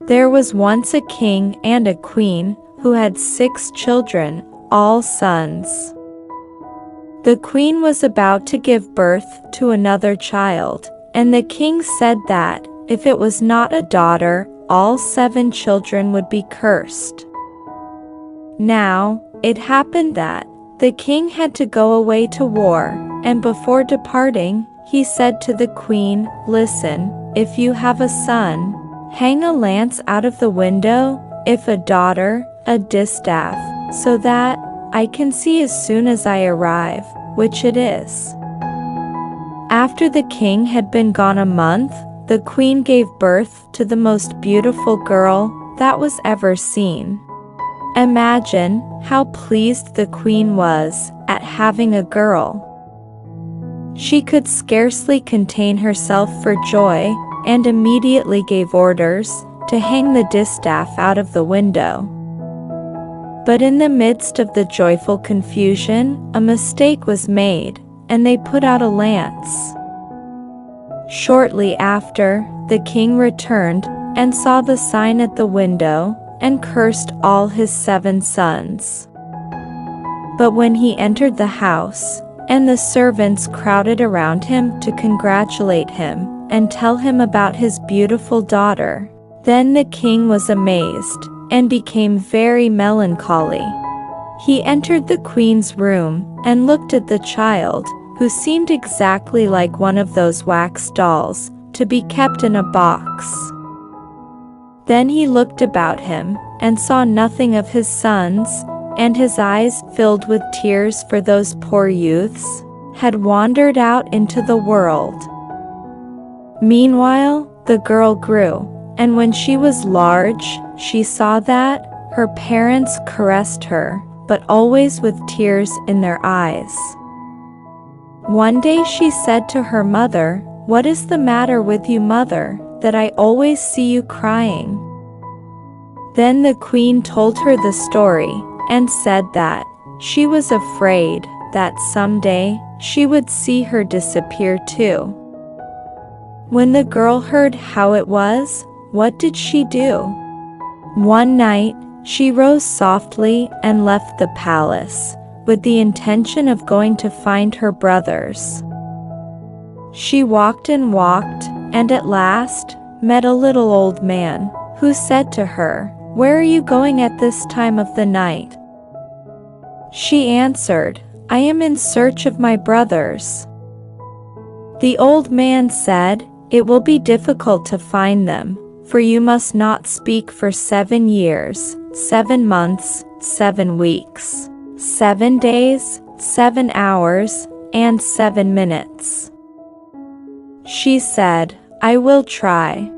There was once a king and a queen who had 6 children, all sons. The queen was about to give birth to another child, and the king said that, if it was not a daughter, all 7 children would be cursed. Now, it happened that the king had to go away to war, and before departing, he said to the queen, "Listen, if you have a son, hang a lance out of the window, if a daughter, a distaff, so that I can see as soon as I arrive, which it is." After the king had been gone a month, the queen gave birth to the most beautiful girl that was ever seen. Imagine how pleased the queen was at having a girl. She could scarcely contain herself for joy, and immediately gave orders to hang the distaff out of the window. But in the midst of the joyful confusion, a mistake was made, and they put out a lance. Shortly after, the king returned and saw the sign at the window, and cursed all his 7 sons. But when he entered the house, and the servants crowded around him to congratulate him and tell him about his beautiful daughter, then the king was amazed and became very melancholy. He entered the queen's room and looked at the child, who seemed exactly like one of those wax dolls to be kept in a box. Then he looked about him and saw nothing of his sons, and his eyes, filled with tears for those poor youths, had wandered out into the world. Meanwhile, the girl grew, and when she was large, she saw that her parents caressed her, but always with tears in their eyes. One day she said to her mother, "What is the matter with you, mother, that I always see you crying?" Then the queen told her the story, and said that she was afraid that someday she would see her disappear too. When the girl heard how it was, what did she do? One night, she rose softly and left the palace, with the intention of going to find her brothers. She walked and walked, and at last met a little old man, who said to her, "Where are you going at this time of the night?" She answered, "I am in search of my brothers." The old man said, "It will be difficult to find them, for you must not speak for 7 years, 7 months, 7 weeks, 7 days, 7 hours, and 7 minutes." She said, "I will try."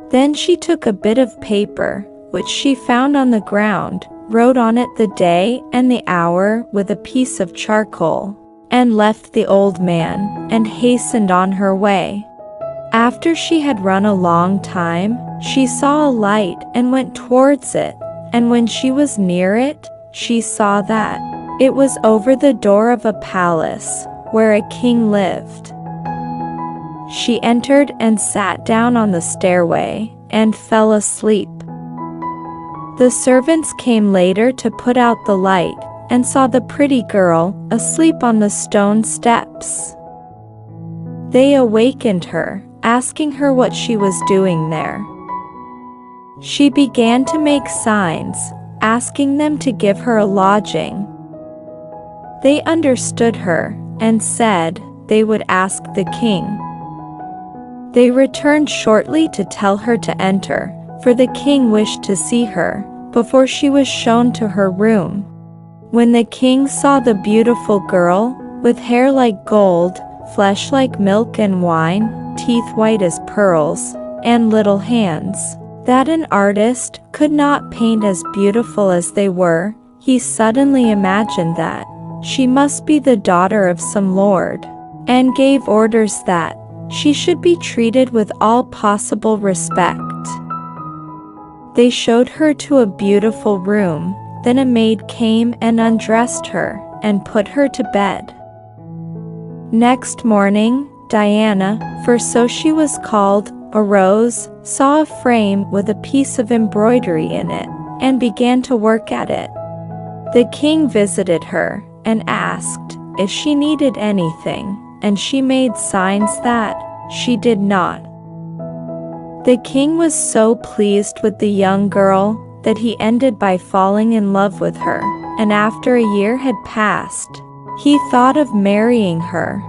Then she took a bit of paper, which she found on the ground, wrote on it the day and the hour with a piece of charcoal, and left the old man, and hastened on her way. After she had run a long time, she saw a light and went towards it, and when she was near it, she saw that it was over the door of a palace, where a king lived. She entered and sat down on the stairway, and fell asleep. The servants came later to put out the light, and saw the pretty girl asleep on the stone steps. They awakened her, asking her what she was doing there. She began to make signs, asking them to give her a lodging. They understood her, and said they would ask the king. They returned shortly to tell her to enter, for the king wished to see her, before she was shown to her room. When the king saw the beautiful girl, with hair like gold, flesh like milk and wine, teeth white as pearls, and little hands, that an artist could not paint as beautiful as they were, he suddenly imagined that she must be the daughter of some lord, and gave orders that she should be treated with all possible respect. They showed her to a beautiful room, then a maid came and undressed her, and put her to bed. Next morning, Diana, for so she was called, arose, saw a frame with a piece of embroidery in it, and began to work at it. The king visited her and asked if she needed anything, and she made signs that she did not. The king was so pleased with the young girl that he ended by falling in love with her, and after a year had passed, he thought of marrying her.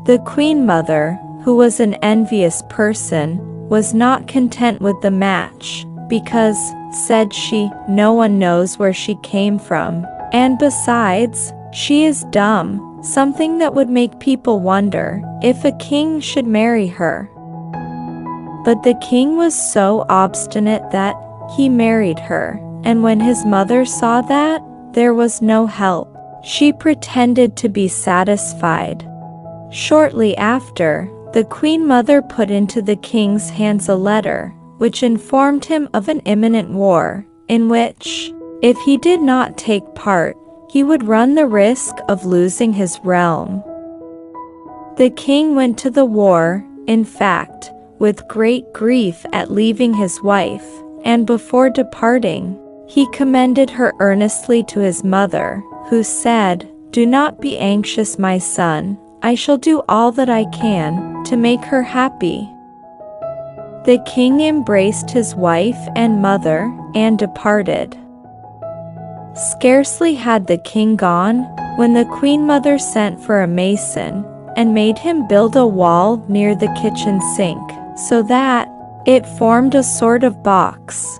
The queen mother, who was an envious person, was not content with the match, because, said she, no one knows where she came from, and besides, she is dumb, something that would make people wonder if a king should marry her. But the king was so obstinate that he married her, and when his mother saw that there was no help, she pretended to be satisfied. Shortly after, the queen mother put into the king's hands a letter, which informed him of an imminent war, in which, if he did not take part, he would run the risk of losing his realm. The king went to the war, in fact, with great grief at leaving his wife, and before departing, he commended her earnestly to his mother, who said, "Do not be anxious, my son, I shall do all that I can to make her happy." The king embraced his wife and mother, and departed. Scarcely had the king gone, when the queen mother sent for a mason, and made him build a wall near the kitchen sink, so that it formed a sort of box.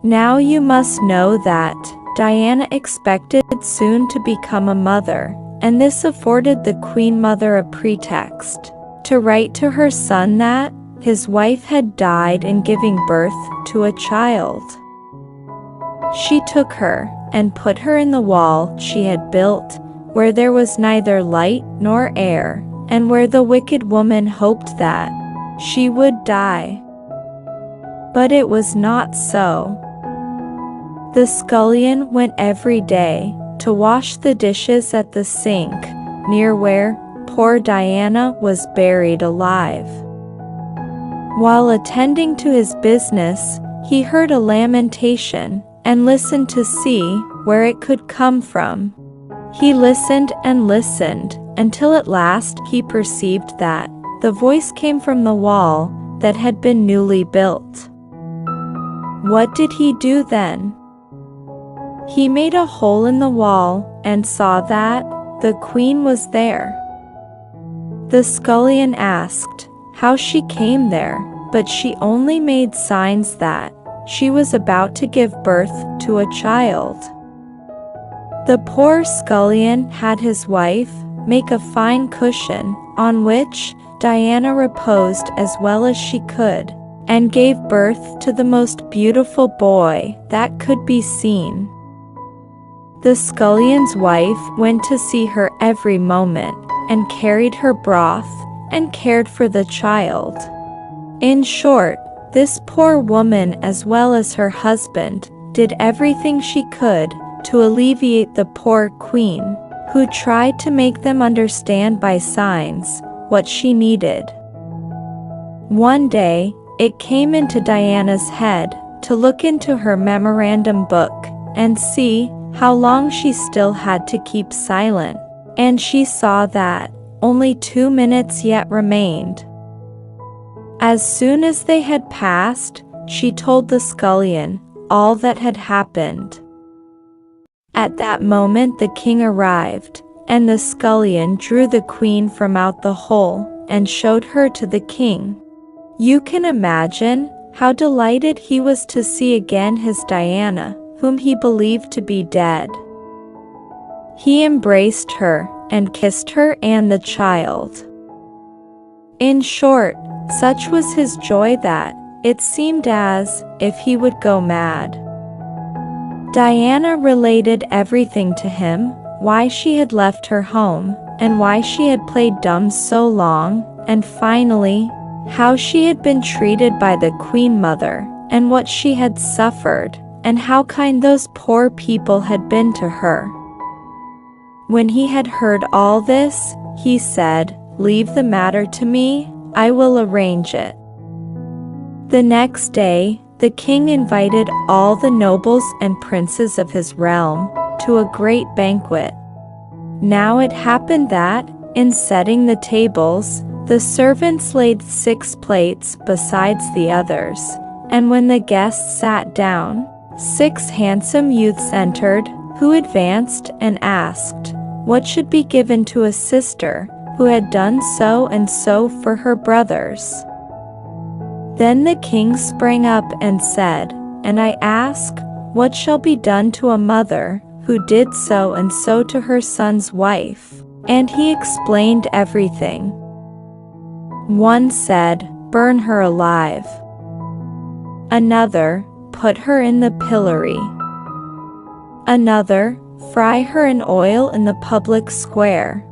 Now you must know that Diana expected soon to become a mother, and this afforded the queen mother a pretext to write to her son that his wife had died in giving birth to a child. She took her and put her in the wall she had built, where there was neither light nor air, and where the wicked woman hoped that she would die. But it was not so. The scullion went every day to wash the dishes at the sink, near where poor Diana was buried alive. While attending to his business, he heard a lamentation, and listened to see where it could come from. He listened and listened, until at last he perceived that the voice came from the wall that had been newly built. What did he do then? He made a hole in the wall, and saw that the queen was there. The scullion asked how she came there, but she only made signs that she was about to give birth to a child. The poor scullion had his wife make a fine cushion, on which Diana reposed as well as she could, and gave birth to the most beautiful boy that could be seen. The scullion's wife went to see her every moment, and carried her broth, and cared for the child. In short, this poor woman, as well as her husband, did everything she could to alleviate the poor queen, who tried to make them understand by signs what she needed. One day, it came into Diana's head to look into her memorandum book and see how long she still had to keep silent, and she saw that only 2 minutes yet remained. As soon as they had passed, she told the scullion all that had happened. At that moment the king arrived, and the scullion drew the queen from out the hole, and showed her to the king. You can imagine how delighted he was to see again his Diana, whom he believed to be dead. He embraced her, and kissed her and the child. In short, such was his joy that it seemed as if he would go mad. Diana related everything to him, why she had left her home, and why she had played dumb so long, and finally, how she had been treated by the queen mother, and what she had suffered, and how kind those poor people had been to her. When he had heard all this, he said, "Leave the matter to me, I will arrange it." The next day, the king invited all the nobles and princes of his realm to a great banquet. Now it happened that, in setting the tables, the servants laid 6 plates besides the others, and when the guests sat down, 6 handsome youths entered, who advanced and asked what should be given to a sister who had done so and so for her brothers. Then the king sprang up and said, "And I ask, what shall be done to a mother who did so and so to her son's wife?" And he explained everything. One said, "Burn her alive." Another, "Put her in the pillory." Another, "Fry her in oil in the public square."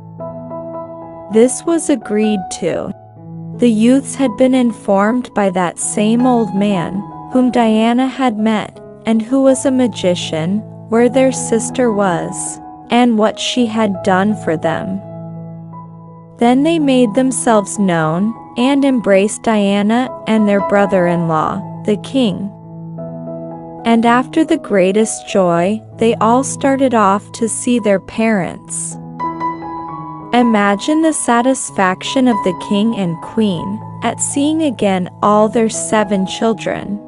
This was agreed to. The youths had been informed by that same old man, whom Diana had met, and who was a magician, where their sister was, and what she had done for them. Then they made themselves known, and embraced Diana and their brother-in-law, the king. And after the greatest joy, they all started off to see their parents. Imagine the satisfaction of the king and queen at seeing again all their 7 children.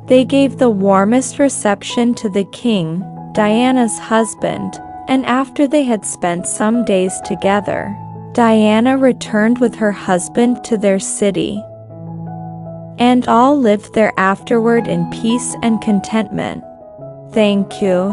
They gave the warmest reception to the king, Diana's husband, and after they had spent some days together, Diana returned with her husband to their city. And all lived there afterward in peace and contentment. Thank you.